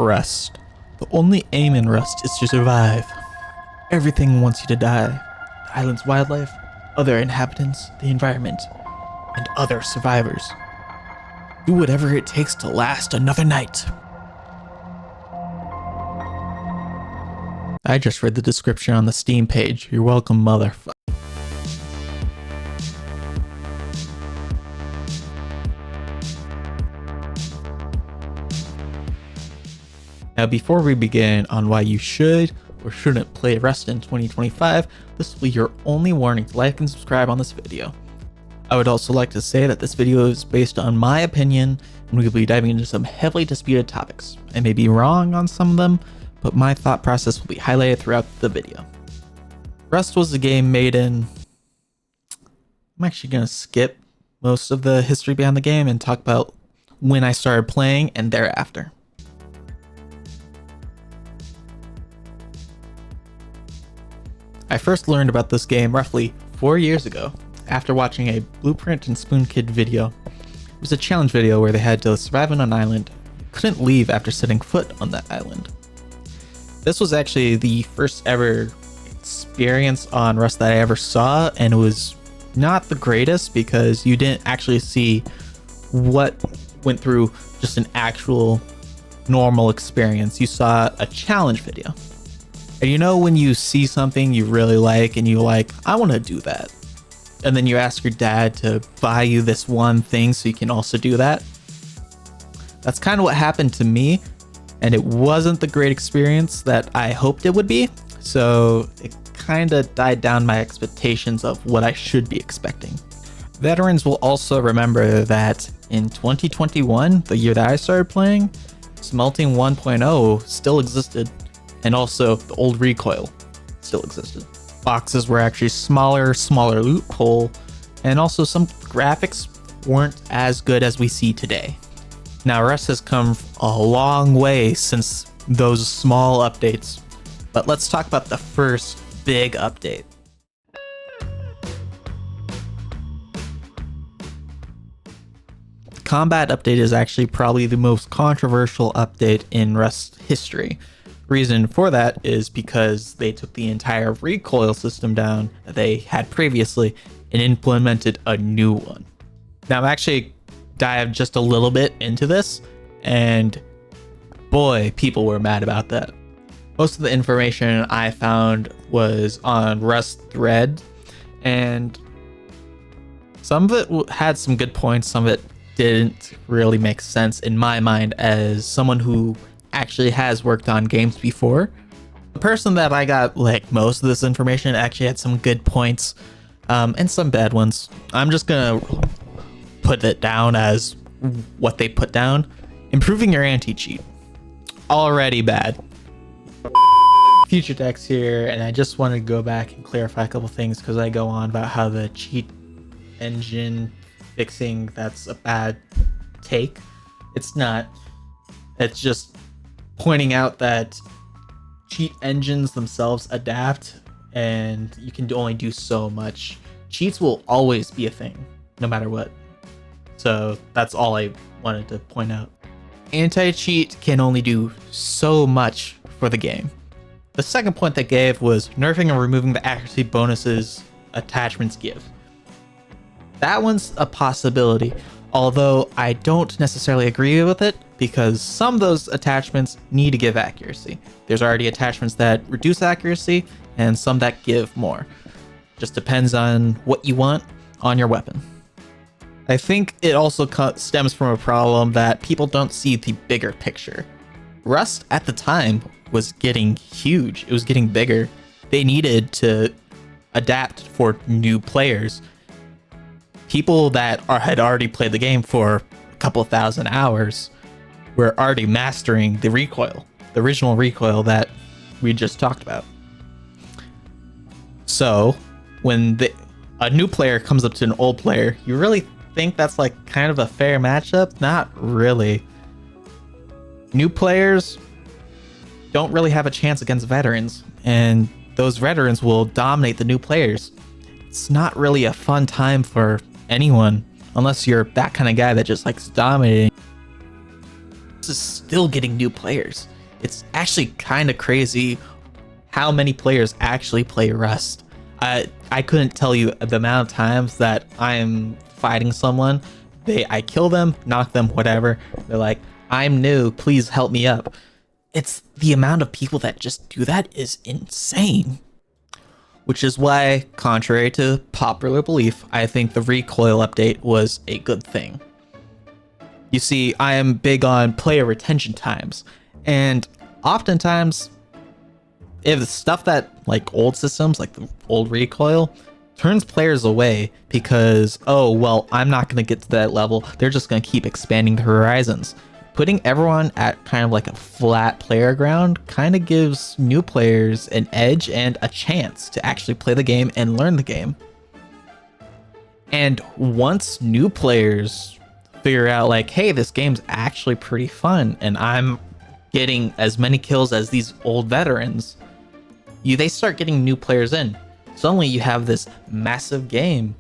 Rust. The only aim in Rust is to survive. Everything wants you to die. The island's wildlife, other inhabitants, the environment, and other survivors. Do whatever it takes to last another night. I just read the description on the Steam page. You're welcome, motherfucker. Now, before we begin on why you should or shouldn't play Rust in 2025, this will be your only warning to like and subscribe on this video. I would also like to say that this video is based on my opinion, and we will be diving into some heavily disputed topics. I may be wrong on some of them, but my thought process will be highlighted throughout the video. Rust was a game made in... I'm actually going to skip most of the history behind the game and talk about when I started playing and thereafter. I first learned about this game roughly 4 years ago after watching a Blueprint and Spoonkid video. It was a challenge video where they had to survive on an island, couldn't leave after setting foot on that island. This was actually the first ever experience on Rust that I ever saw, and it was not the greatest because you didn't actually see what went through just an actual normal experience. You saw a challenge video. And you know when you see something you really like and you're like, I want to do that. And then you ask your dad to buy you this one thing so you can also do that. That's kind of what happened to me. And it wasn't the great experience that I hoped it would be. So it kind of died down my expectations of what I should be expecting. Veterans will also remember that in 2021, the year that I started playing, Smelting 1.0 still existed. And also the old recoil still existed. Boxes were actually smaller loophole, and also some graphics weren't as good as we see today. Now Rust has come a long way since those small updates, but let's talk about the first big update. Combat update is actually probably the most controversial update in Rust history. Reason for that is because they took the entire recoil system down that they had previously and implemented a new one. Now I'm actually dived just a little bit into this, and boy, people were mad about that. Most of the information I found was on Rust thread, and some of it had some good points, some of it didn't really make sense in my mind as someone who actually has worked on games before. The person that I got like most of this information actually had some good points and some bad ones. I'm just gonna put it down as what they put down. Improving your anti-cheat, already bad. Future text here, and I just want to go back and clarify a couple things because I go on about how the cheat engine fixing, that's a bad take. It's not. It's just pointing out that cheat engines themselves adapt and you can only do so much. Cheats will always be a thing, no matter what. So that's all I wanted to point out. Anti-cheat can only do so much for the game. The second point they gave was nerfing and removing the accuracy bonuses attachments give. That one's a possibility, although I don't necessarily agree with it because some of those attachments need to give accuracy. There's already attachments that reduce accuracy and some that give more. Just depends on what you want on your weapon. I think it also stems from a problem that people don't see the bigger picture. Rust at the time was getting huge. It was getting bigger. They needed to adapt for new players. People that had already played the game for a couple thousand hours were already mastering the recoil, the original recoil that we just talked about. So when a new player comes up to an old player, you really think that's like kind of a fair matchup? Not really. New players don't really have a chance against veterans, and those veterans will dominate the new players. It's not really a fun time for anyone unless you're that kind of guy that just likes dominating. This is still getting new players. It's actually kind of crazy how many players actually play Rust. I couldn't tell you the amount of times that I'm fighting someone, I kill them, knock them, whatever. They're like, I'm new, please help me up. It's the amount of people that just do that is insane. Which is why, contrary to popular belief, I think the recoil update was a good thing. You see, I am big on player retention times, and oftentimes, if the stuff that, like old systems, like the old recoil, turns players away because, oh, well, I'm not going to get to that level, they're just going to keep expanding the horizons. Putting everyone at kind of like a flat player ground kind of gives new players an edge and a chance to actually play the game and learn the game. And once new players figure out like, hey, this game's actually pretty fun and I'm getting as many kills as these old veterans, they start getting new players in. Suddenly you have this massive game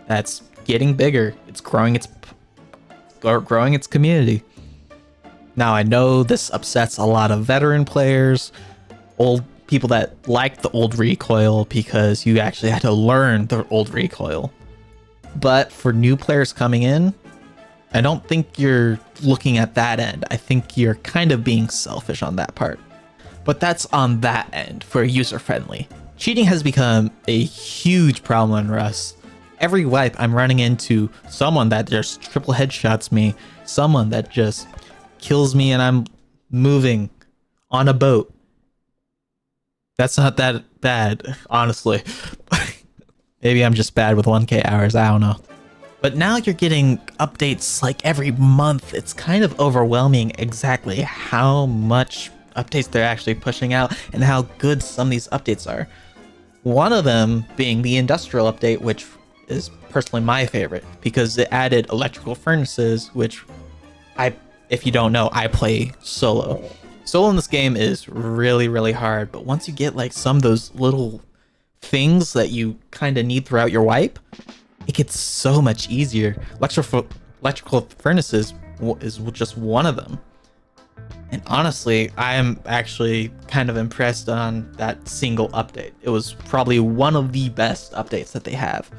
that's getting bigger. It's growing its community. Now, I know this upsets a lot of veteran players, old people that like the old recoil because you actually had to learn the old recoil. But for new players coming in, I don't think you're looking at that end. I think you're kind of being selfish on that part. But that's on that end for user-friendly. Cheating has become a huge problem in Rust. Every wipe, I'm running into someone that just triple headshots me, someone that just kills me and I'm moving on a boat. That's not that bad, honestly. Maybe I'm just bad with 1K hours, I don't know. But now you're getting updates like every month. It's kind of overwhelming exactly how much updates they're actually pushing out and how good some of these updates are. One of them being the industrial update, which is personally my favorite because it added electrical furnaces, which if you don't know, I play solo. Solo in this game is really, really hard, but once you get like some of those little things that you kind of need throughout your wipe, it gets so much easier. Electrical furnaces is just one of them. And honestly, I am actually kind of impressed on that single update. It was probably one of the best updates that they have.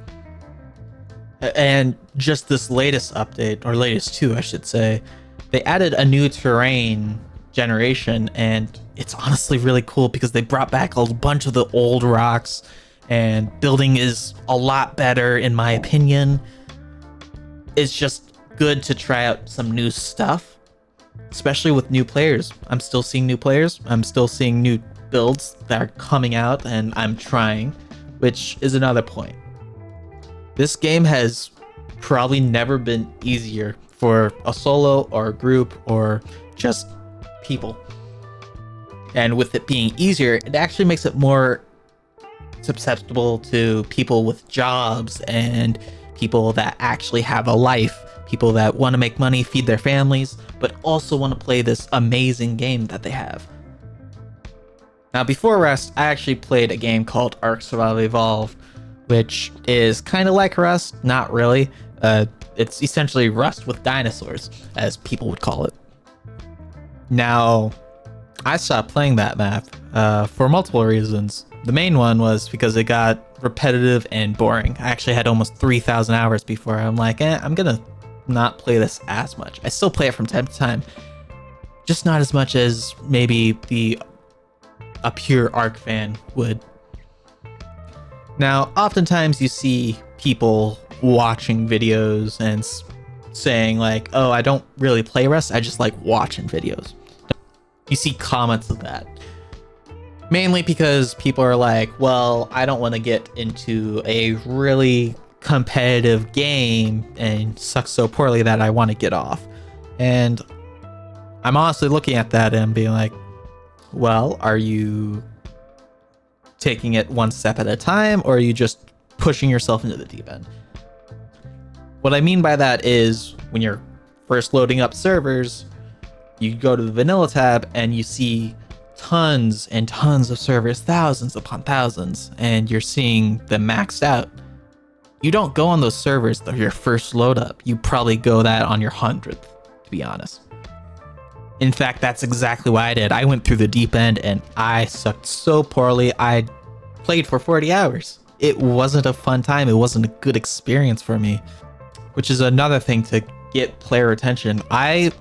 And just this latest update, or latest two, I should say, they added a new terrain generation, and it's honestly really cool because they brought back a bunch of the old rocks, and building is a lot better in my opinion. It's just good to try out some new stuff, especially with new players. I'm still seeing new players. I'm still seeing new builds that are coming out, and I'm trying, which is another point. This game has probably never been easier for a solo or a group or just people. And with it being easier, it actually makes it more susceptible to people with jobs and people that actually have a life, people that want to make money, feed their families, but also want to play this amazing game that they have. Now, before Rust, I actually played a game called Ark Survival Evolved, which is kind of like Rust, not really. It's essentially Rust with dinosaurs, as people would call it. Now, I stopped playing that map for multiple reasons. The main one was because it got repetitive and boring. I actually had almost 3,000 hours before I'm like, I'm gonna not play this as much. I still play it from time to time, just not as much as maybe a pure Ark fan would. Now, oftentimes you see people watching videos and saying like, oh, I don't really play Rust, I just like watching videos. You see comments of that. Mainly because people are like, well, I don't want to get into a really competitive game and suck so poorly that I want to get off. And I'm honestly looking at that and being like, well, are you taking it one step at a time, or are you just pushing yourself into the deep end? What I mean by that is when you're first loading up servers, you go to the vanilla tab and you see tons and tons of servers, thousands upon thousands, and you're seeing them maxed out. You don't go on those servers your first load up. You probably go that on your 100th, to be honest. In fact, that's exactly what I did. I went through the deep end and I sucked so poorly. I played for 40 hours. It wasn't a fun time. It wasn't a good experience for me, which is another thing to get player attention. I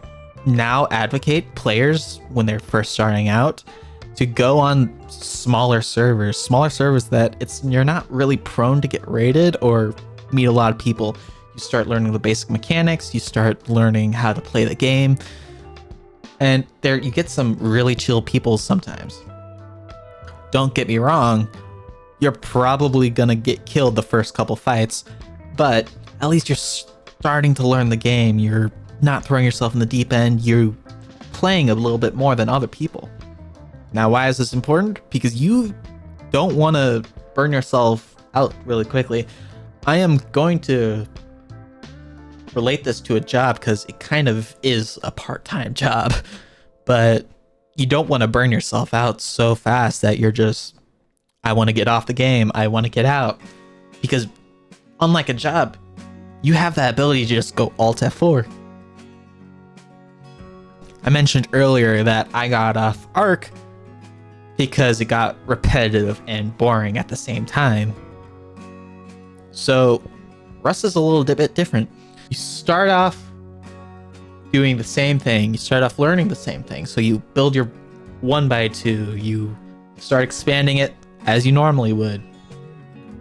now advocate players when they're first starting out to go on smaller servers that you're not really prone to get raided or meet a lot of people. You start learning the basic mechanics, you start learning how to play the game, and there you get some really chill people sometimes. Don't get me wrong, you're probably gonna get killed the first couple fights, but at least you're starting to learn the game. You're not throwing yourself in the deep end. You're playing a little bit more than other people. Now, why is this important? Because you don't want to burn yourself out really quickly. I am going to relate this to a job because it kind of is a part-time job, but you don't want to burn yourself out so fast that you're just, I want to get off the game. I want to get out. Because unlike a job, you have that ability to just go Alt F4. I mentioned earlier that I got off Arc because it got repetitive and boring at the same time. So Rust is a little bit different. You start off doing the same thing. You start off learning the same thing. So you build your 1x2. You start expanding it as you normally would.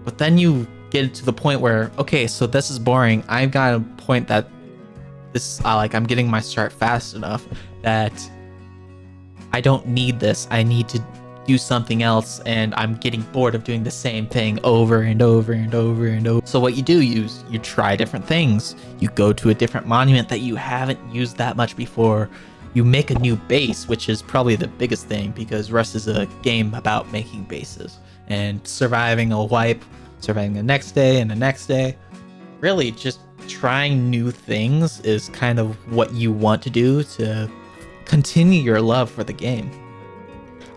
But then you get to the point where, okay, so this is boring. I've got a point that this, I'm getting my start fast enough that I don't need this. I need to do something else, and I'm getting bored of doing the same thing over and over and over and over. So what you do, you try different things. You go to a different monument that you haven't used that much before. You make a new base, which is probably the biggest thing, because Rust is a game about making bases and surviving a wipe, surviving the next day and the next day. Really, just trying new things is kind of what you want to do to continue your love for the game.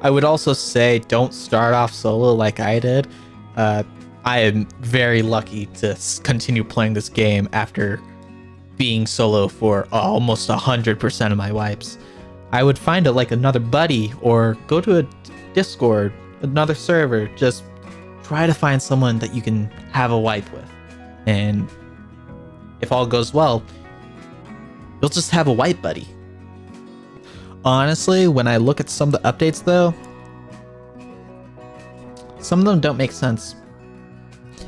I would also say don't start off solo like I did. I am very lucky to continue playing this game after being solo for almost 100% of my wipes. I would find another buddy or go to a Discord, another server, just try to find someone that you can have a wipe with. And if all goes well, you'll just have a wipe buddy. Honestly, when I look at some of the updates though, some of them don't make sense.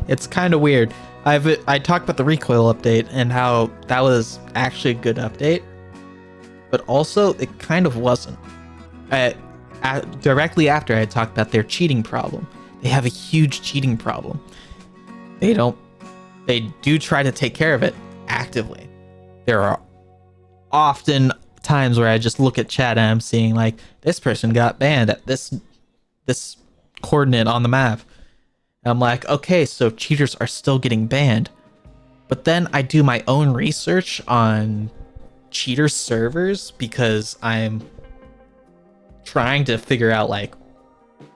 It's kind of weird. I talked about the recoil update and how that was actually a good update, but also it kind of wasn't. Directly after I talked about their cheating problem. They have a huge cheating problem. They do try to take care of it actively. There are often times where I just look at chat and I'm seeing this person got banned at this coordinate on the map. And I'm like, okay, so cheaters are still getting banned. But then I do my own research on cheater servers because I'm trying to figure out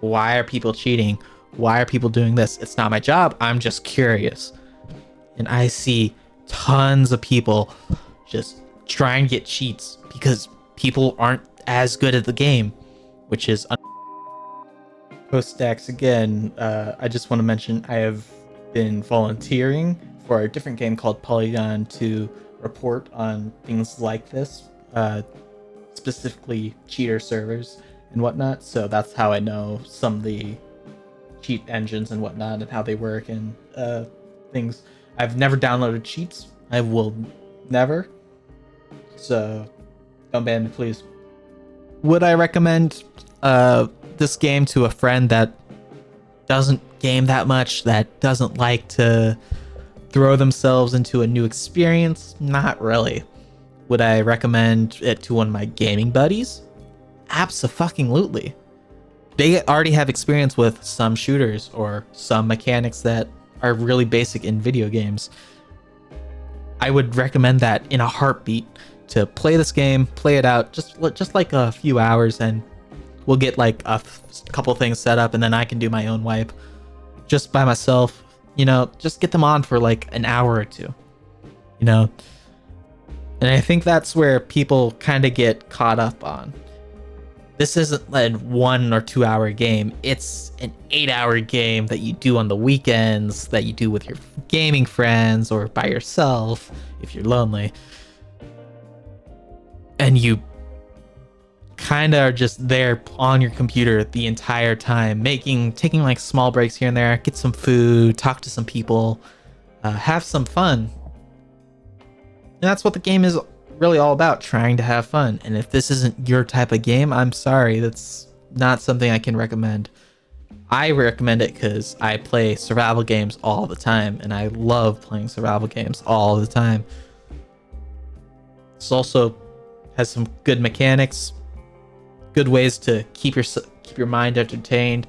why are people cheating? Why are people doing this? It's not my job. I'm just curious. And I see tons of people just trying to get cheats because people aren't as good at the game, which is post stacks again. I just want to mention I have been volunteering for a different game called Polygon to report on things like this, specifically cheater servers and whatnot. So that's how I know some of the cheat engines and whatnot and how they work and things. I've never downloaded cheats. I will never. So don't ban me, please. Would I recommend this game to a friend that doesn't game that much, that doesn't like to throw themselves into a new experience? Not really. Would I recommend it to one of my gaming buddies? Abso-fucking-lutely. They already have experience with some shooters or some mechanics that are really basic in video games. I would recommend that in a heartbeat to play this game, play it out, just like a few hours, and we'll get a couple things set up, and then I can do my own wipe just by myself. Just get them on for an hour or two. And I think that's where people kind of get caught up on. This isn't a 1 or 2 hour game. It's an 8-hour game that you do on the weekends, that you do with your gaming friends or by yourself if you're lonely. And you kind of are just there on your computer the entire time, taking like small breaks here and there, get some food, talk to some people, have some fun. And that's what the game is really all about, trying to have fun. And if this isn't your type of game, I'm sorry, that's not something I can recommend. I recommend it because I play survival games all the time, and I love playing survival games all the time. This also has some good mechanics, good ways to keep your mind entertained,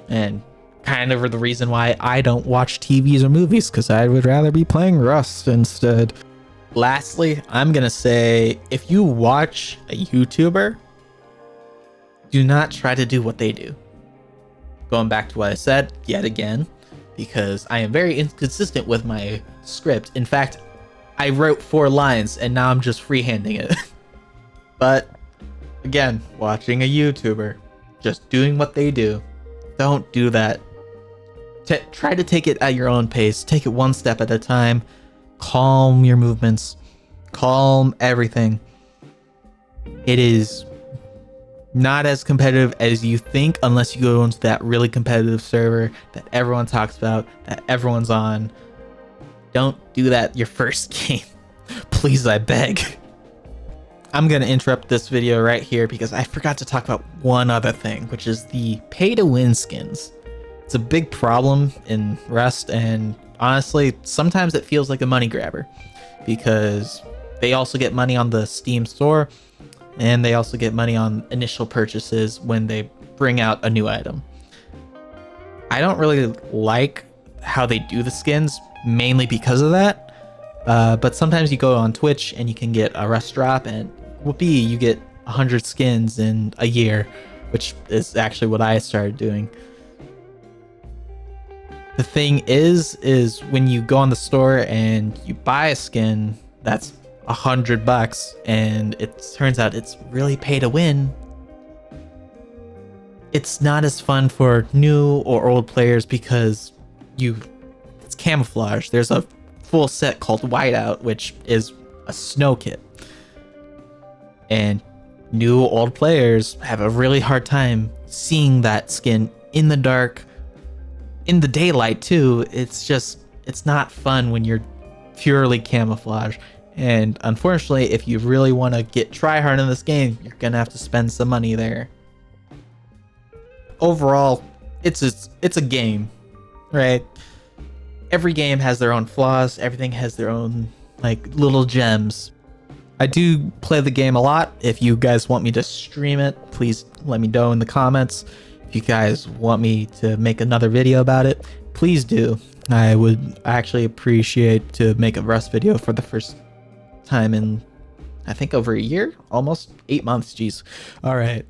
and kind of the reason why I don't watch TVs or movies, because I would rather be playing Rust instead. Lastly, I'm gonna say, if you watch a YouTuber, do not try to do what they do. Going back to what I said yet again, because I am very inconsistent with my script. In fact, I wrote 4 lines and now I'm just freehanding it. But again, watching a YouTuber, just doing what they do, don't do that. Try to take it at your own pace. Take it one step at a time. Calm your movements. Calm everything. It is not as competitive as you think unless you go into that really competitive server that everyone talks about, that everyone's on. Don't do that your first game. Please, I beg. I'm going to interrupt this video right here because I forgot to talk about one other thing, which is the pay-to-win skins. It's a big problem in Rust, and honestly, sometimes it feels like a money grabber because they also get money on the Steam store, and they also get money on initial purchases when they bring out a new item. I don't really like how they do the skins, mainly because of that. But sometimes you go on Twitch and you can get a Rust drop, and whoopee, you get 100 skins in a year, which is actually what I started doing. The thing is when you go on the store and you buy a skin that's $100 and it turns out it's really pay to win, it's not as fun for new or old players because it's camouflage. There's a full set called Whiteout, which is a snow kit. And new or old players have a really hard time seeing that skin in the dark, in the daylight too. It's not fun when you're purely camouflage. And unfortunately, if you really want to try hard in this game, you're gonna have to spend some money there. Overall, it's a game, right? Every game has their own flaws. Everything has their own like little gems. I do play the game a lot. If you guys want me to stream it, please let me know in the comments. If you guys want me to make another video about it, please do. I would actually appreciate to make a Rust video for the first time in, I think, over a year, almost 8 months. Jeez. All right.